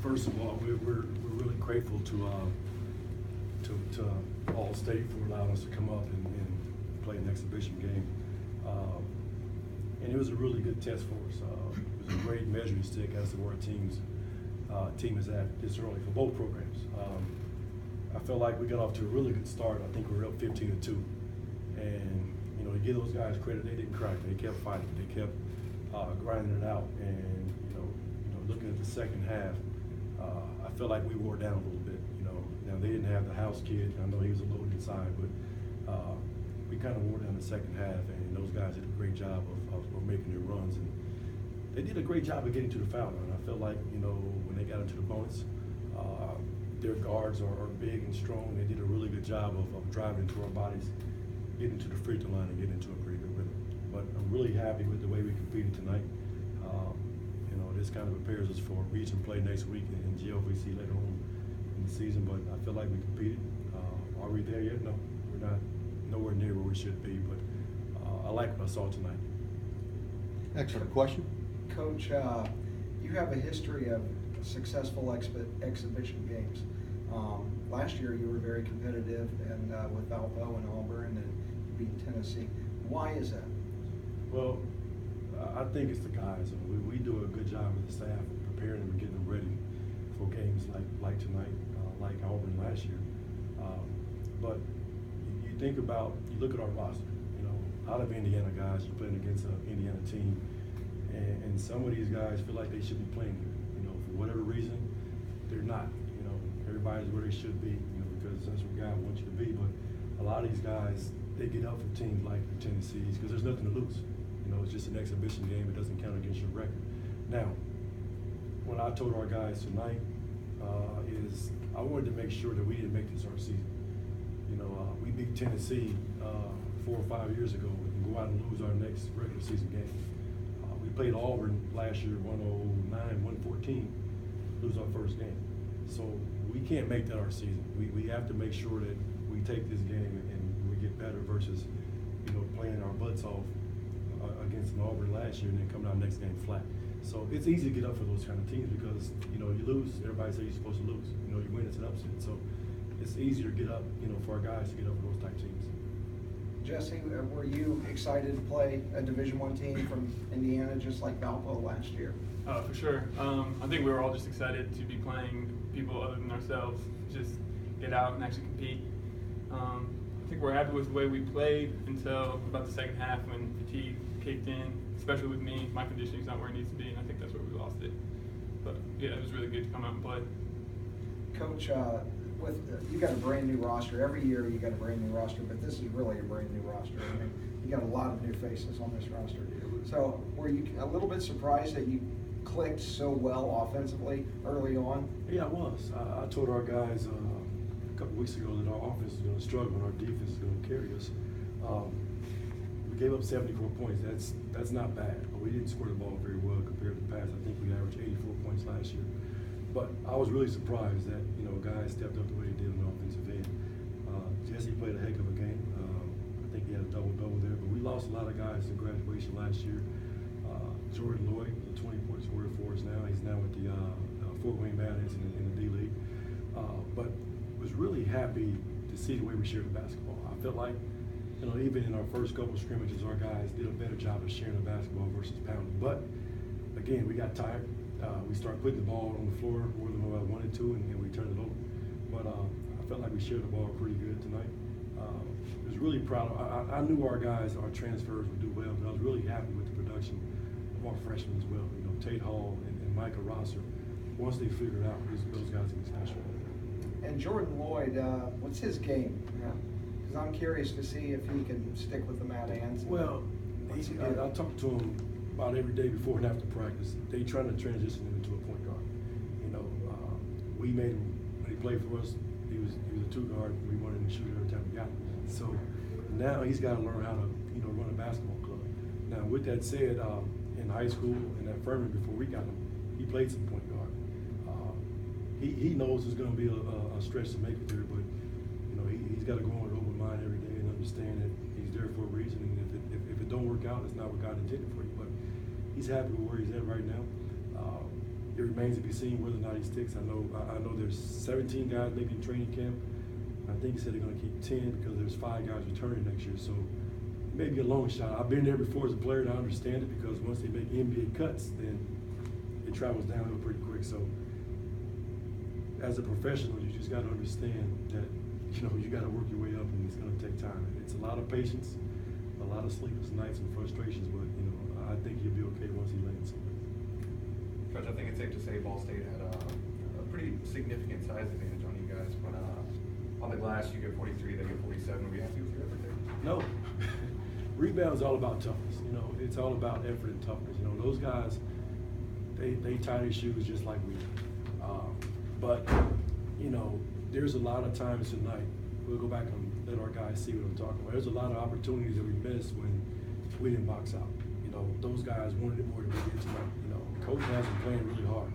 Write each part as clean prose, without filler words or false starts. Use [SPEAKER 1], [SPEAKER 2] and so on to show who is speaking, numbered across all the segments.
[SPEAKER 1] First of all, we're really grateful to All State for allowing us to come up and play an exhibition game. And it was a really good test for us. It was a great measuring stick as to where team is at this early for both programs. I felt like we got off to a really good start. I think we were up 15-2, and to give those guys credit, they didn't crack. They kept fighting. They kept grinding it out. And looking at the second half, I felt like we wore down a little bit. Now they didn't have the house kid. I know he was a little inside, but we kind of wore down the second half, and those guys did a great job of making their runs, and they did a great job of getting to the foul line. I felt like when they got into the bonus, their guards are big and strong. They did a really good job of driving into our bodies, getting to the free throw line, and getting into a pretty good rhythm. But I'm really happy with the way we competed tonight. This kind of prepares us for region play next week in GLVC later on in the season. But I feel like we competed. Are we there yet? No, we're not. Nowhere near where we should be. But I like what I saw tonight.
[SPEAKER 2] Excellent question.
[SPEAKER 3] Coach, you have a history of successful exhibition games. Last year you were very competitive and with Valpo and Auburn and beat Tennessee. Why is that?
[SPEAKER 1] Well, I think it's the guys. We do a good job with the staff of preparing them and getting them ready for games like tonight, like Auburn last year. But you think about, you look at our roster. Out of Indiana guys, you're playing against an Indiana team, and some of these guys feel like they should be playing here. For whatever reason, they're not. Everybody's where they should be, because that's what God wants you to be. But a lot of these guys, they get up for teams like the Tennessees because there's nothing to lose. It's just an exhibition game. It doesn't count against your record. Now, what I told our guys tonight is I wanted to make sure that we didn't make this our season. We beat Tennessee 4 or 5 years ago and go out and lose our next regular season game. We played Auburn last year, 109, 114, lose our first game. So we can't make that our season. We have to make sure that we take this game and we get better versus, playing our butts off against an Auburn last year and then coming out next game flat. So it's easy to get up for those kind of teams because, you lose, everybody says you're supposed to lose. You win, it's an upset. So it's easier to get up, for our guys to get up for those type teams.
[SPEAKER 3] Jesse, were you excited to play a Division I team from Indiana just like Valpo last year?
[SPEAKER 4] For sure. I think we were all just excited to be playing people other than ourselves, just get out and actually compete. I think we're happy with the way we played until about the second half when fatigue kicked in, especially with me. My conditioning's not where it needs to be, and I think that's where we lost it. But yeah, it was really good to come out and play.
[SPEAKER 3] Coach, you got a brand new roster. Every year you got a brand new roster, but this is really a brand new roster. You got a lot of new faces on this roster. So were you a little bit surprised that you clicked so well offensively early on?
[SPEAKER 1] Yeah, I was. I told our guys a couple weeks ago that our offense is going to struggle and our defense is going to carry us. We gave up 74 points. That's not bad, but we didn't score the ball very well compared to the past. I think we averaged 84 points last year. But I was really surprised that guys stepped up the way they did on the offensive end. Jesse played a heck of a game. I think he had a double-double there. But we lost a lot of guys in graduation last year. Jordan Lloyd, the 20-point scorer for us now. He's now with the Fort Wayne Madness in the D-League. But was really happy to see the way we shared the basketball. I felt like, even in our first couple of scrimmages, our guys did a better job of sharing the basketball versus pounding. But again, we got tired. We started putting the ball on the floor more than what I wanted to, and we turned it over. But I felt like we shared the ball pretty good tonight. I was really proud. I knew our guys, our transfers would do well, but I was really happy with the production of our freshmen as well. Tate Hall and Micah Rosser. Once they figured out, those guys can be special.
[SPEAKER 3] And Jordan Lloyd, what's his game? Because I'm curious to see if he can stick with the Mad Ants.
[SPEAKER 1] Well, I talked to him about every day before and after practice. They trying to transition him into a point guard. We made him, when he played for us, he was a two guard. We wanted him to shoot every time we got him. So now he's got to learn how to run a basketball club. Now with that said, in high school and at Furman before we got him, he played some point guard. He knows it's going to be a stretch to make it there, but he's got to go on with an open mind every day and understand that he's there for a reason. And if it don't work out, it's not what God intended for you. But he's happy with where he's at right now. it remains to be seen whether or not he sticks. I know there's 17 guys maybe in training camp. I think he said they're going to keep 10 because there's 5 guys returning next year. So maybe a long shot. I've been there before as a player, and I understand it because once they make NBA cuts, then it travels downhill pretty quick. So as a professional, you just got to understand that you got to work your way up, and it's going to take time. It's a lot of patience, a lot of sleepless nights and frustrations, but I think he'll be okay once he lands.
[SPEAKER 5] Coach, I think it's safe to say Ball State had a pretty significant size advantage on you guys, but on the glass you get 43, they get 47. Are we happy with your effort there?
[SPEAKER 1] No. Rebound's all about toughness. It's all about effort and toughness. Those guys, they tie their shoes just like we do. But there's a lot of times tonight, we'll go back and let our guys see what I'm talking about. There's a lot of opportunities that we missed when we didn't box out. Those guys wanted it more than we did tonight. Coach has been playing really hard.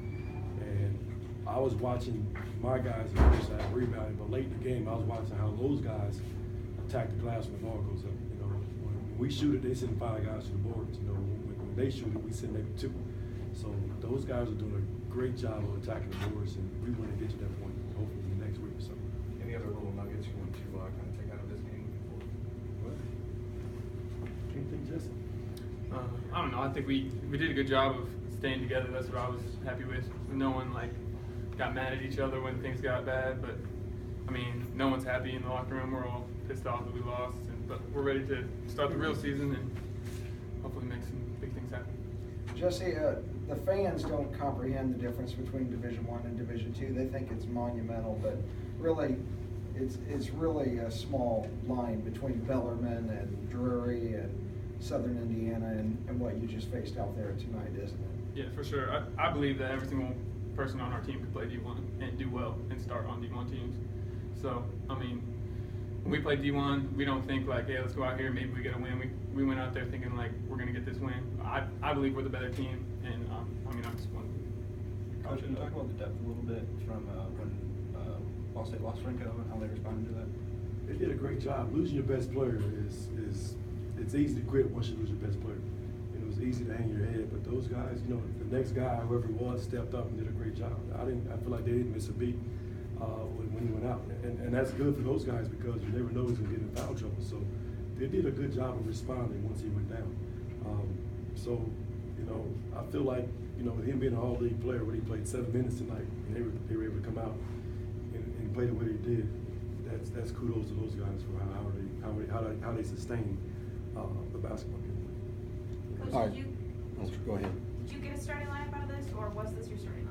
[SPEAKER 1] And I was watching my guys on the other side rebounding, but late in the game, I was watching how those guys attack the glass when the ball goes up. When we shoot it, they send 5 guys to the boards. When they shoot it, we send maybe 2. So those guys are doing a great job of attacking the boards, and we want to get to that point hopefully in the next week or so.
[SPEAKER 5] Any other little nuggets you want to kind of take out of this game?
[SPEAKER 1] What? Can't think, Jesse.
[SPEAKER 4] I don't know. I think we did a good job of staying together. That's what I was happy with. No one got mad at each other when things got bad, but I mean, no one's happy in the locker room. We're all pissed off that we lost, but we're ready to start the real season and hopefully make some big things happen.
[SPEAKER 3] Jesse, the fans don't comprehend the difference between Division I and Division II. They think it's monumental, but really, it's really a small line between Bellarmine and Drury and Southern Indiana and what you just faced out there tonight, isn't it?
[SPEAKER 4] Yeah, for sure. I believe that every single person on our team could play D1 and do well and start on D1 teams. So, I mean, when we play D1, we don't think hey, let's go out here, maybe we get a win. We went out there thinking we're going to get this win. I believe we're the better team, and I just want to.
[SPEAKER 6] Coach, can you talk about the depth a little bit from when Ball State lost Renko and how they responded to that?
[SPEAKER 1] They did a great job. Losing your best player is it's easy to quit once you lose your best player. It was easy to hang your head, but those guys, the next guy, whoever it was, stepped up and did a great job. I feel like they didn't miss a beat when he went out, and that's good for those guys because you never know who's going to get in foul trouble. So they did a good job of responding once he went down. So I feel like with him being an all-league player, when he played 7 minutes tonight, and they were able to come out and play the way they did. That's kudos to those guys for how they sustain the basketball game.
[SPEAKER 7] Coach,
[SPEAKER 2] All right. Go ahead.
[SPEAKER 7] Did you get a starting lineup out of this, or was this your starting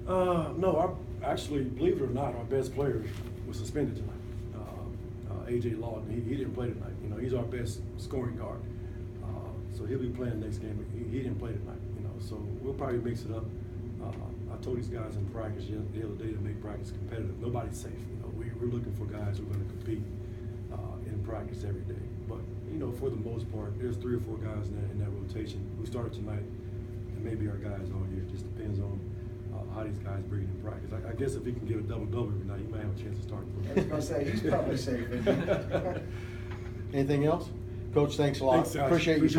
[SPEAKER 7] lineup?
[SPEAKER 1] No, actually, believe it or not, our best player was suspended tonight. AJ Lawton, he didn't play tonight. He's our best scoring guard, so he'll be playing next game. He didn't play tonight. So we'll probably mix it up. I told these guys in practice the other day to make practice competitive. Nobody's safe. We're looking for guys who are going to compete in practice every day. But for the most part, there's 3 or 4 guys in that rotation who started tonight, and maybe our guys all year. It just depends on how these guys bring it in practice. I guess if he can get a double-double every night, he might have a chance to start.
[SPEAKER 3] I was going to say, he's probably safe.
[SPEAKER 2] Anything else? Coach, thanks a lot.
[SPEAKER 1] Thanks, guys.
[SPEAKER 2] Appreciate you.